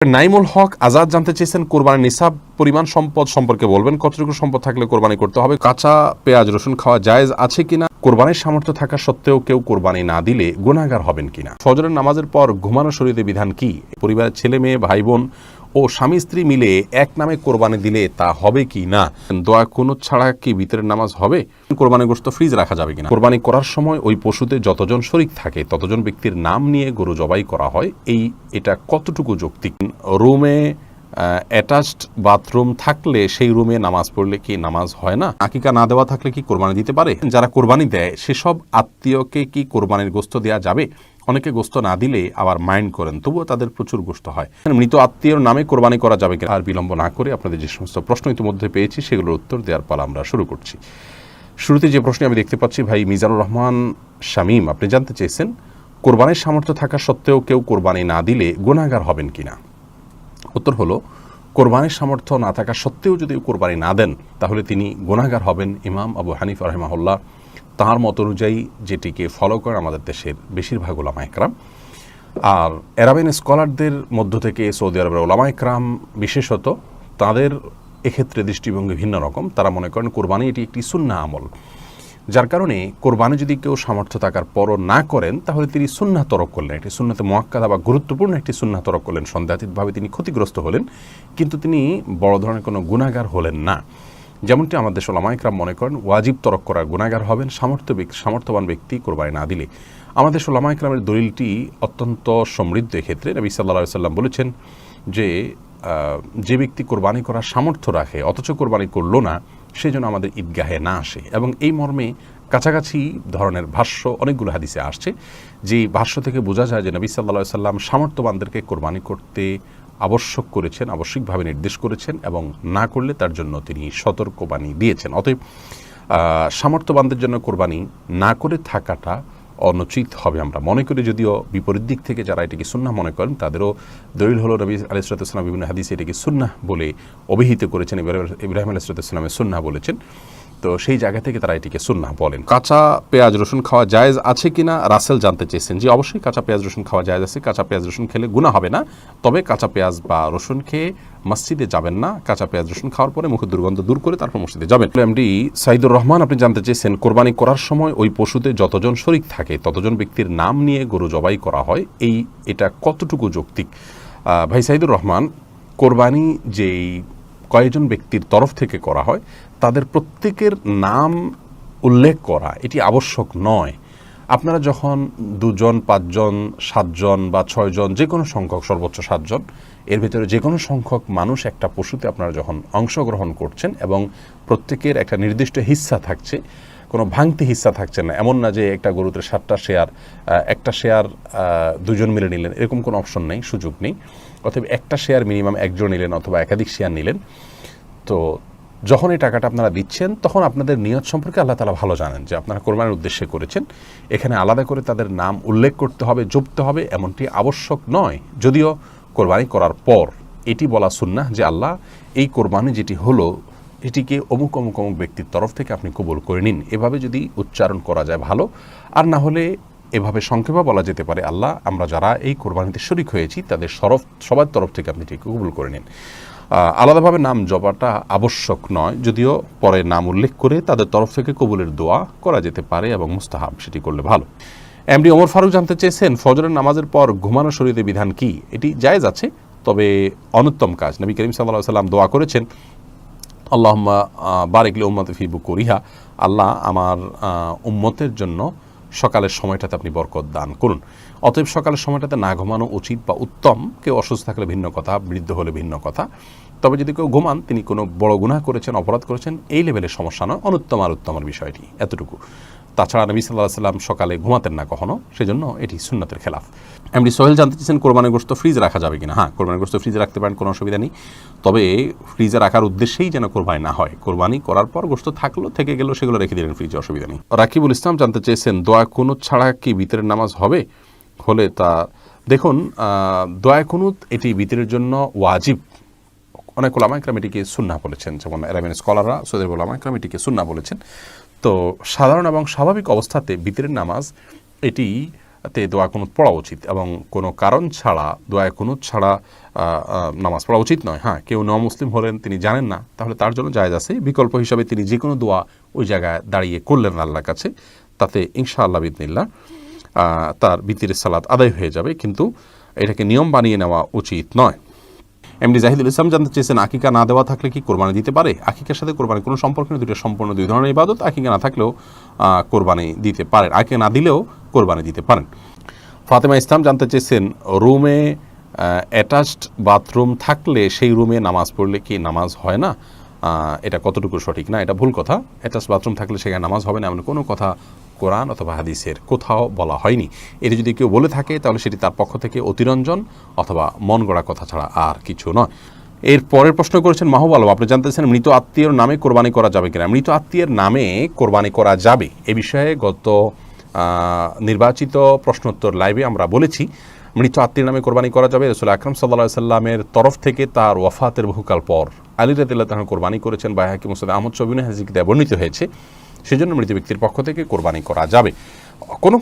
নাইমুল হক আজাদ জানতে চেয়েছেন কোরবানির নিসাব পরিমাণ সম্পদ সম্পর্কে বলবেন, কতটুকু সম্পদ থাকলে কোরবানি করতে হবে, কাঁচা পেঁয়াজ রসুন খাওয়া জায়েজ আছে কিনা, কোরবানির সামর্থ্য থাকা সত্ত্বেও কেউ কোরবানি না দিলে গুনাহগার হবেন কিনা, ফজরের নামাজের পর ঘুমানো শরীয়তে বিধান কি, পরিবারের ছেলে মেয়ে ভাই বোন ও স্বামী স্ত্রী মিলে এক নামে কোরবানি দিলে তা হবে কি না, দোয়া কুনুত ছাড়া কি ভিতরের নামাজ হবে, কোরবানি গোশত ফ্রিজ রাখা যাবে কিনা, কোরবানি করার সময় ওই পশুতে যতজন শরিক থাকে ততজন ব্যক্তির নাম নিয়ে গরু জবাই করা হয়, এটা কতটুকু যৌক্তিক, রুমে অ্যাটাচড বাথরুম থাকলে সেই রুমে নামাজ পড়লে কি নামাজ হয় না, আকিকা না দেওয়া থাকলে কি কোরবানি দিতে পারে, যারা কোরবানি দেয় সেসব আত্মীয়কে কি কোরবানির গোশত দেওয়া যাবে, অনেকে গোশত না দিলে আবার মাইন্ড করেন তবুও তাদের প্রচুর গোশত হয়, মৃত আত্মীয়র নামে কোরবানি করা যাবে কিনা। আর বিলম্ব না করে আপনাদের যে সমস্ত প্রশ্ন ইতিমধ্যে পেয়েছি সেগুলোর উত্তর দেওয়ার পালা আমরা শুরু করছি। শুরুতে যে প্রশ্ন আমি দেখতে পাচ্ছি ভাই মিজানুর রহমান শামীম, আপনি জানতে চেয়েছেন কোরবানির সামর্থ্য থাকা সত্ত্বেও কেউ কোরবানি না দিলে গুনাহগার হবেন কিনা। উত্তর হলো, কোরবানির সামর্থ্য না থাকা সত্ত্বেও যদি কোরবানি না দেন তাহলে তিনি গুনাহগার হবেন। ইমাম আবু হানিফা রাহিমাহুল্লাহ তাঁর মত অনুযায়ী যেটিকে ফলো করে আমাদের দেশের বেশিরভাগ ওলামা একরাম, আর আরাবিয়ান স্কলারদের মধ্য থেকে সৌদি আরবের ওলামা একরাম বিশেষত, তাদের এক্ষেত্রে দৃষ্টিভঙ্গি ভিন্ন রকম। তারা মনে করেন কোরবানি এটি একটি সুন্নাহ আমল, যার কারণে কোরবানি যদি কেউ সামর্থ্য থাকার পরও না করেন তাহলে তিনি সুন্নাহ তরক করলেন, একটি সুন্নাতে মুআক্কাদা বা গুরুত্বপূর্ণ একটি সুন্নাহ তরক করলেন, সন্দেহাতীতভাবে তিনি ক্ষতিগ্রস্ত হলেন, কিন্তু তিনি বড় ধরনের কোনো গুনাহগার হলেন না। যেমনটি আমাদের ওলামা ইকরাম মনে করেন ওয়াজিব তরক করার গুনাহগার হবেন সামর্থ্যবান ব্যক্তি কোরবানি না দিলে। আমাদের ওলামা ইকরামের দলিলটি অত্যন্ত সমৃদ্ধ। এক্ষেত্রে নবী সাল্লাল্লাহু আলাইহি ওয়াসাল্লাম বলেছেন যে ব্যক্তি কোরবানি করার সামর্থ্য রাখে অথচ কোরবানি করল না, সেই জন্য আমাদের ঈদগাহে না আসে, এবং এই মর্মে কাছাকাছি ধরনের ভাষ্য অনেকগুলো হাদিসে আসছে, যে ভাষ্য থেকে বোঝা যায় যে নবী সাল্লাল্লাহু আলাইহি ওয়াসাল্লাম সামর্থ্যবানদেরকে কোরবানি করতে আবশ্যক করেছেন, আবশ্যিকভাবে নির্দেশ করেছেন, এবং না করলে তার জন্য তিনি সতর্কবাণী দিয়েছেন। অতএব সামর্থ্যবানদের জন্য কোরবানি না করে থাকাটা অনুচিত হবে আমরা মনে করি। যদিও বিপরীত দিক থেকে যারা এটিকে সুন্নাহ মনে করেন তাদেরও দলিল হলো নবী আলাইহিস সালাম বিভিন্ন হাদিসে এটিকে সুন্নাহ বলে অভিহিত করেছেন, ইব্রাহিম আলাইহিস সালামের সুন্নাহ বলেছেন, তো সেই জায়গা থেকে তারা এটিকে সুন্নাহ বলেন। কাঁচা পেঁয়াজ রসুন খাওয়া জায়েজ আছে কিনা রাসেল জানতে চেয়েছেন। যে অবশ্যই কাঁচা পেঁয়াজ রসুন খাওয়া জায়েজ আছে, কাঁচা পেঁয়াজ রসুন খেলে গুনাহ হবে না, তবে কাঁচা পেঁয়াজ বা রসুন খেয়ে মসজিদে যাবেন না, কাঁচা পেঁয়াজ রসুন খাওয়ার পরে মুখের দুর্গন্ধ দূর করে তারপর মসজিদে যাবেন। এমডি সাইদুর রহমান, আপনি জানতে চেয়েছেন কোরবানি করার সময় ওই পশুতে যতজন শরিক থাকে ততজন ব্যক্তির নাম নিয়ে গরু জবাই করা হয়, এটা কতটুকু যৌক্তিক। ভাই সাইদুর রহমান, কোরবানি যেই কয়েকজন ব্যক্তির তরফ থেকে করা হয় তাদের প্রত্যেকের নাম উল্লেখ করা এটি আবশ্যক নয়। আপনারা যখন 2 জন 5 জন 7 জন বা 6 জন যে কোনো সংখ্যক, সর্বোচ্চ 7 জন, এর ভিতরে যে কোনো সংখ্যক মানুষ একটা পশুতে আপনারা যখন অংশগ্রহণ করছেন এবং প্রত্যেকের একটা নির্দিষ্ট হিস্সা থাকছে, কোনো ভাঙতি হিস্সা থাকছে না, এমন না যে একটা গরুতে 7টা শেয়ার, একটা শেয়ার 2 জন মিলে নিলেন, এরকম কোনো অপশন নেই, সুযোগ নেই। অতএব একটা শেয়ার মিনিমাম 1 জন নিলেন অথবা একাধিক শেয়ার নিলেন। তো যখন এই টাকাটা আপনারা দিচ্ছেন তখন আপনাদের নিয়ত সম্পর্কে আল্লাহ তাআলা ভালো জানেন, যে আপনারা কোরবানির উদ্দেশ্যে করেছেন। এখানে আলাদা করে তাদের নাম উল্লেখ করতে হবে, জপতে হবে, এমনটি আবশ্যক নয়। যদিও কোরবানি করার পর এটি বলা সুন্নাহ যে আল্লাহ, এই কোরবানি যেটি হলো এটিকে অমুক অমুক অমুক ব্যক্তির তরফ থেকে আপনি কবুল করে নিন, এভাবে যদি উচ্চারণ করা যায় ভালো। আর না হলে এভাবে সংক্ষেপে বলা যেতে পারে, আল্লাহ, আমরা যারা এই কোরবানিতে শরিক হয়েছি তাদের সবার তরফ থেকে আপনি এটিকে কবুল করে নিন। আলাদাভাবে নাম জপাটা আবশ্যক নয়, যদিও পরে নাম উল্লেখ করে তাদের তরফ থেকে কবুলের দোয়া করা যেতে পারে এবং মুস্তাহাব, সেটি করলে ভালো। এমডি ওমর ফারুক জানতে চেয়েছেন ফজরের নামাজের পর ঘুমানো শরীয়তে বিধান কি, এটি জায়েজ আছে, তবে অনুত্তম কাজ। নবী করিম সাল্লাল্লাহু আলাইহি ওয়াসাল্লাম দোয়া করেছেন, আল্লাহুম্মা বারিক লি উম্মতি ফি বুকুরিহা, আল্লাহ আমার উম্মতের জন্য সকালের সময়টাতে আপনি বরকত দান করুন। অতএব সকালের সময়টাতে না ঘুমানো উচিত বা উত্তম। কেউ অসুস্থ থাকলে ভিন্ন কথা, বৃদ্ধ হলে ভিন্ন কথা, তবে যদি কেউ ঘুমান তিনি কোনো বড় গুনাহ করেছেন, অপরাধ করেছেন, এই লেভেলের সমস্যা নয়, অনুত্তম আর উত্তমের বিষয়টি এতটুকু। তাছাড়া নবী সাল্লাল্লাহু আলাইহি ওয়াসাল্লাম সকালে ঘুমাতেন না কখনো, সেজন্য এটি সুন্নাতের খেলাফ। এমডি সোহেল জানতে চেয়েছেন কোরবানির গোশত ফ্রিজে রাখা যাবে কিনা। হ্যাঁ, কোরবানির গোশত ফ্রিজে রাখতে পারেন, কোনো অসুবিধা নেই, তবে ফ্রিজে রাখার উদ্দেশ্যেই যেন কোরবানি না হয়। কোরবানি করার পর গোশত থাকলো, থেকে গেল, সেগুলো রেখে দিলেন ফ্রিজে, অসুবিধা নেই। রাকিবুল ইসলাম জানতে চেয়েছেন দোয়া কুনুত ছাড়া কি ভিতরের নামাজ হবে, হলে তা দেখুন, দোয়া কুনুত এটি ভিতরের জন্য ওয়াজিব। অনেক ওলামা ইকরাম এটিকে সুন্নাহ বলেছেন, যেমন আরাবিয়ান স্কলাররা, সৌদি ওলামা ইকরাম এটিকে সুন্নাহ বলেছেন। তো সাধারণ এবং স্বাভাবিক অবস্থাতে ভিতরের নামাজ এটি তে দোয়া কুনুত পড়া উচিত এবং কোনো কারণ ছাড়া দোয়া কুনুত ছাড়া নামাজ পড়া উচিত নয়। হ্যাঁ, কেউ মুসলিম হলেন, তিনি জানেন না, তাহলে তার জন্য জায়েজ আছে। বিকল্প হিসাবে তিনি যে কোনো দোয়া ওই জায়গায় দাঁড়িয়ে করলেন আল্লাহর কাছে, তাতে ইনশাআল্লাহ বিদিনিল্লাহ তার বিতিরের সালাত আদায় হয়ে যাবে, কিন্তু এটাকে নিয়ম বানিয়ে নেওয়া উচিত নয়। এমডি জাহিদুল ইসলাম জানতে চেয়েছেন, আকিকা না দেওয়া থাকলে কি কোরবানি দিতে পারে? আকিকার সাথে কোরবানি কোনো সম্পর্ক নেই, দুটো সম্পূর্ণ দুই ধরনের ইবাদত। আকিকা না থাকলেও কোরবানি দিতে পারেন, আকিকা না দিলেও কোরবানি দিতে পারেন। ফাতেমা ইসলাম জানতে চেয়েছেন, রুমে অ্যাটাচড বাথরুম থাকলে সেই রুমে নামাজ পড়লে কি নামাজ হয় না? এটা কতটুকু সঠিক? না, এটা ভুল কথা। অ্যাটাচ বাথরুম থাকলে সেখানে নামাজ হবে না এমন কোনো কথা কোরআন অথবা হাদিসের কোথাও বলা হয়নি। এটি যদি কেউ বলে থাকে তাহলে সেটি তার পক্ষ থেকে অতিরঞ্জন অথবা মন গড়া কথা ছাড়া আর কিছু নয়। এর পরের প্রশ্ন করেছেন মাহবুব আলম, আপনি জানতেছেন মৃত আত্মীয়র নামে কোরবানি করা যাবে কিনা? মৃত আত্মীয়ের নামে কোরবানি করা যাবে, এ বিষয়ে গত নির্বাচিত প্রশ্নোত্তর লাইভে আমরা বলেছি মৃত আত্মীয়ের নামে কোরবানি করা যাবে। রাসূল আকরাম সাল্লাল্লাহু আলাইহি সাল্লামের তরফ থেকে তার ওয়াফাতের বহুকাল পর আলী রাদিয়াল্লাহু তাআলা কোরবানি করেছেন, বাইহাকি মুসনাদ আহমদ শবিন হাদিসে বর্ণিত হয়েছে, সেজন্য মৃত ব্যক্তির পক্ষ থেকে কোরবানি করা যাবে। কোন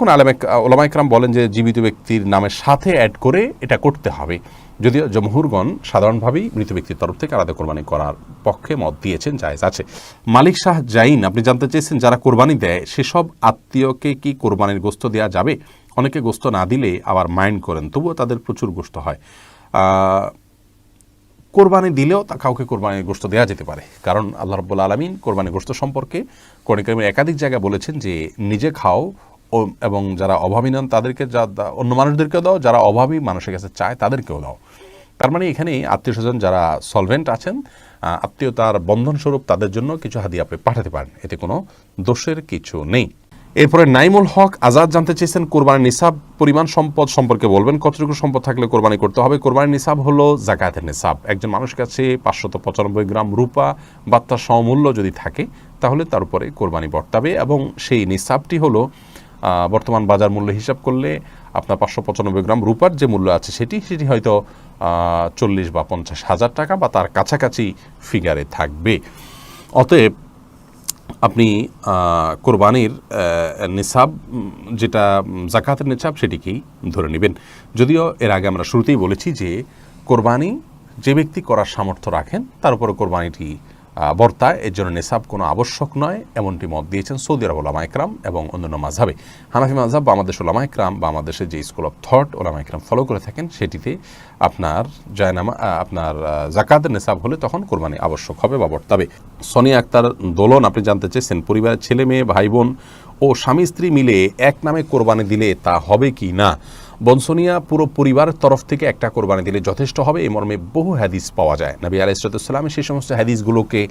ওলামা ইকরাম বলেন যে জীবিত ব্যক্তির নামের সাথে অ্যাড করে এটা করতে হবে, যদিও জমহুরগণ সাধারণভাবেই মৃত ব্যক্তির তরফ থেকে আলাদা কোরবানি করার পক্ষে মত দিয়েছেন, জায়েজ আছে। মালিক শাহ জাইন আপনি জানতে চেয়েছেন, যারা কোরবানি দেয় সেসব আত্মীয়কে কি কোরবানির গোশত দেওয়া যাবে? অনেকে গোশত না দিলে আবার মাইন্ড করেন, তবুও তাদের প্রচুর গোশত হয়। কোরবানি দিলেও তা কাউকে কোরবানির গোশত দেওয়া যেতে পারে, কারণ আল্লাহ রাব্বুল আলামিন কোরবানির গোশত সম্পর্কে কোরআন কারীমের একাধিক জায়গায় বলেছেন যে নিজে খাও এবং যারা অভাবী নন তাদেরকে অন্য মানুষদেরকেও দাও, যারা অভাবী মানুষের কাছে চায় তাদেরকেও দাও। তার মানে এখানে আত্মীয় স্বজন যারা সলভেন্ট আছেন, আত্মীয়তার বন্ধনস্বরূপ তাদের জন্য কিছু হাদিয়া আপনি পাঠাতে পারেন, এতে কোনো দোষের কিছু নেই। এরপরে নাইমুল হক আজাদ জানতে চেয়েছেন, কোরবানির নিসাব পরিমাণ সম্পদ সম্পর্কে বলবেন, কতটুকু সম্পদ থাকলে কোরবানি করতে হবে? কোরবানির নিসাব হলো জাকাতের নিসাব। একজন মানুষের কাছে 595 গ্রাম রূপা বা তার সমমূল্য যদি থাকে তাহলে তার উপরে কোরবানি বর্তাবে, এবং সেই নিসাবটি হলো বর্তমান বাজার মূল্য হিসাব করলে আপনার 595 গ্রাম রূপার যে মূল্য আছে সেটি হয়তো 40 বা 50 হাজার টাকা বা তার কাছাকাছি ফিগারে থাকবে। অতএব আপনি কোরবানির নিসাব যেটা জাকাতের নিসাব সেটিকেই ধরে নেবেন। যদিও এর আগে আমরা শুরুতেই বলেছি যে কোরবানি যে ব্যক্তি করার সামর্থ্য রাখেন তার উপরে কোরবানিটি বর্তায়, এর জন্য নিসাব কোনো আবশ্যক নয়, এমনটি মত দিয়েছেন সৌদি আরব ওলামা ইকরাম এবং অন্যান্য মাযহাবে। হানাফি মাযহাব বা আমাদের ওলামা ইকরাম বা আমাদের দেশের যে স্কুল অফ থট ওলামা ইকরাম ফলো করে থাকেন সেটিতে আপনার আপনার জাকাতের নিসাব হলে তখন কোরবানি আবশ্যক হবে বা বর্তাবে। সোনিয়া আক্তার দোলন আপনি জানতে চেয়েছেন, পরিবারের ছেলে মেয়ে ভাই বোন ও স্বামী স্ত্রী মিলে এক নামে কোরবানি দিলে তা হবে কি না? বনসোনিয়া পুরো পরিবারের তরফ থেকে একটা কোরবানি দিলে যথেষ্ট হবে, এই মর্মে বহু হাদিস পাওয়া যায়। নবী আলাইহিস সালাম সেই সমস্ত হাদিসগুলোকে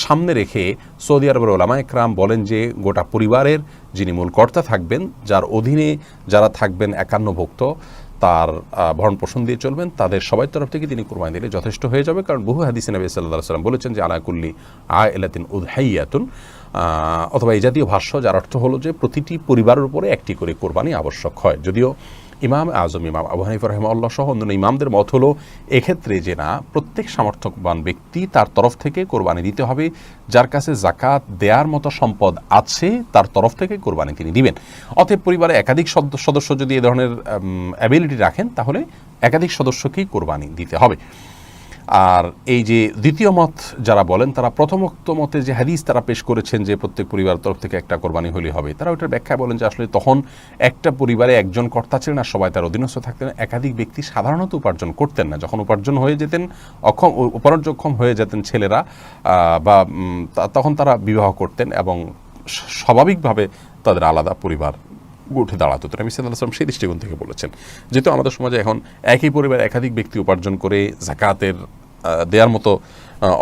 সামনে রেখে সৌদি আরবের ওলামা ইকরাম বলেন যে গোটা পরিবারের যিনি মূল কর্তা থাকবেন, যার অধীনে যারা থাকবেন একান্নভুক্ত, তার ভরণ পোষণ দিয়ে চলবেন, তাদের সবার তরফ থেকে তিনি কোরবানি দিলে যথেষ্ট হয়ে যাবে, কারণ বহু হাদিসে নবী সাল্লাল্লাহু আলাইহি ওয়াসাল্লাম বলেছেন যে আলা কুল্লি আইলাতিন উযহাইয়াতুন, অথবা এই জাতীয় ভাষ্য, যার অর্থ হলো যে প্রতিটি পরিবারের উপরে একটি করে কোরবানি আবশ্যক হয়। যদিও ইমাম আজম ইমাম আবু হানিফা রাহিমাহুল্লাহ সহ অন্যান্য ইমামদের মত হলো এক্ষেত্রে যে না, প্রত্যেক সামর্থ্যবান ব্যক্তি তার তরফ থেকে কোরবানি দিতে হবে, যার কাছে জাকাত দেওয়ার মতো সম্পদ আছে তার তরফ থেকে কোরবানি তিনি দিবেন। অতএব পরিবারে একাধিক সদস্য যদি এ ধরনের অ্যাবিলিটি রাখেন তাহলে একাধিক সদস্যকেই কোরবানি দিতে হবে। আর এই যে দ্বিতীয় মত যারা বলেন, তারা প্রথমোক্ত মতে যে হাদিস তারা পেশ করেছেন যে প্রত্যেক পরিবারের তরফ থেকে একটা কোরবানি হলে হবে, তারা ওইটার ব্যাখ্যায় বলেন যে আসলে তখন একটা পরিবারে একজন কর্তা ছিলেন আর সবাই তার অধীনস্থ থাকতেন, একাধিক ব্যক্তি সাধারণত উপার্জন করতেন না। যখন উপার্জন হয়ে যেতেন উপার্জনক্ষম হয়ে যেতেন ছেলেরা বা তখন তারা বিবাহ করতেন এবং স্বাভাবিকভাবে তাদের আলাদা পরিবার উঠে দাঁড়াতো। তো নবী সাল্লাল্লাহু আলাইহি ওয়াসাল্লাম সেই দৃষ্টিকোণ থেকে বলেছেন। যেহেতু আমাদের সমাজে এখন একই পরিবার একাধিক ব্যক্তি উপার্জন করে জাকাতের দেওয়ার মতো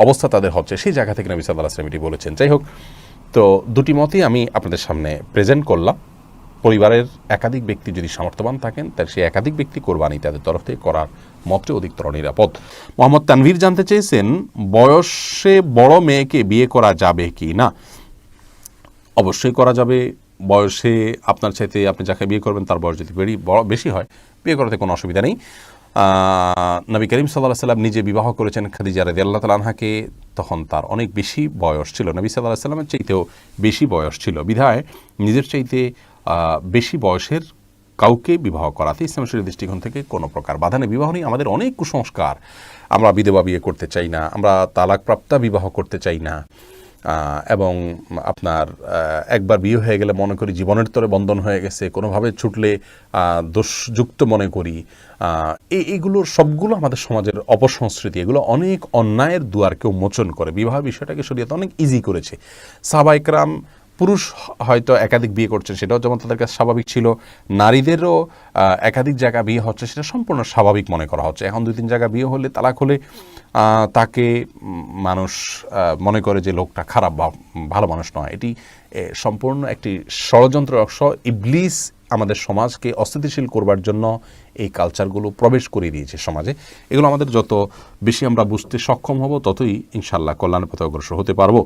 অবস্থা তাদের হচ্ছে, সেই জায়গা থেকে নবী সাল্লাল্লাহু আলাইহি ওয়াসাল্লাম এটি বলেছেন। যাই হোক, তো দুটি মতই আমি আপনাদের সামনে প্রেজেন্ট করলাম। পরিবারের একাধিক ব্যক্তি যদি সামর্থ্যবান থাকেন তাহলে সেই একাধিক ব্যক্তি কোরবানি তাদের তরফ থেকে করার মতটি অধিকতর নিরাপদ। মোহাম্মদ তানভীর জানতে চেয়েছেন, বয়সে বড় মেয়েকে বিয়ে করা যাবে কি না? অবশ্যই করা যাবে। বয়সে আপনার চাইতে আপনি যাকে বিয়ে করবেন তার বয়স যদি বেশি হয়, বিয়ে করাতে কোনো অসুবিধা নেই। নবী করিম সাল্লাল্লাহু আলাইহি ওয়াসাল্লাম নিজে বিবাহ করেছেন খাদিজা রাদিয়াল্লাহু তাআলা আনহাকে, তখন তার অনেক বেশি বয়স ছিল, নবী সাল্লাল্লাহু আলাইহি ওয়াসাল্লামের চাইতেও বেশি বয়স ছিল, বিধায় নিজের চাইতে বেশি বয়সের কাউকে বিবাহ করাতে ইসলামের শরীয়তের দৃষ্টিকোণ থেকে কোনো প্রকার বাধা নেই। বিবাহ নিয়ে আমাদের অনেক কুসংস্কার, আমরা বিধবা বিয়ে করতে চাই না, আমরা তালাকপ্রাপ্তা বিবাহ করতে চাই না, এবং আপনার একবার বিয়ে হয়ে গেলে মনে করি জীবনের তরে বন্ধন হয়ে গেছে, কোনোভাবে ছুটলে দোষযুক্ত মনে করি। এইগুলোর সবগুলো আমাদের সমাজের অপসংস্কৃতি, এগুলো অনেক অন্যায়ের দুয়ারকে উন্মোচন করে। বিবাহ বিষয়টাকে শরীয়ত অনেক ইজি করেছে। সাহাবায়ে কেরাম পুরুষ হয়তো একাধিক বিয়ে করছেন, সেটাও যেমন তাদের কাছে স্বাভাবিক ছিল, নারীদেরও একাধিক জায়গা বিয়ে হচ্ছে, সেটা সম্পূর্ণ স্বাভাবিক মনে করা হচ্ছে। এখন 2-3 জায়গা বিয়ে হলে, তালাক হলে তাকে মানুষ মনে করে যে লোকটা খারাপ বা ভালো মানুষ নয়। এটি সম্পূর্ণ একটি ষড়যন্ত্র অংশ। ইবলিস আমাদের সমাজকে অস্থিতিশীল করবার জন্য এই কালচারগুলো প্রবেশ করে দিয়েছে সমাজে। এগুলো আমাদের যত বেশি আমরা বুঝতে সক্ষম হব, ততই ইনশাআল্লাহ কল্যাণের পথে অগ্রসর হতে পারবো।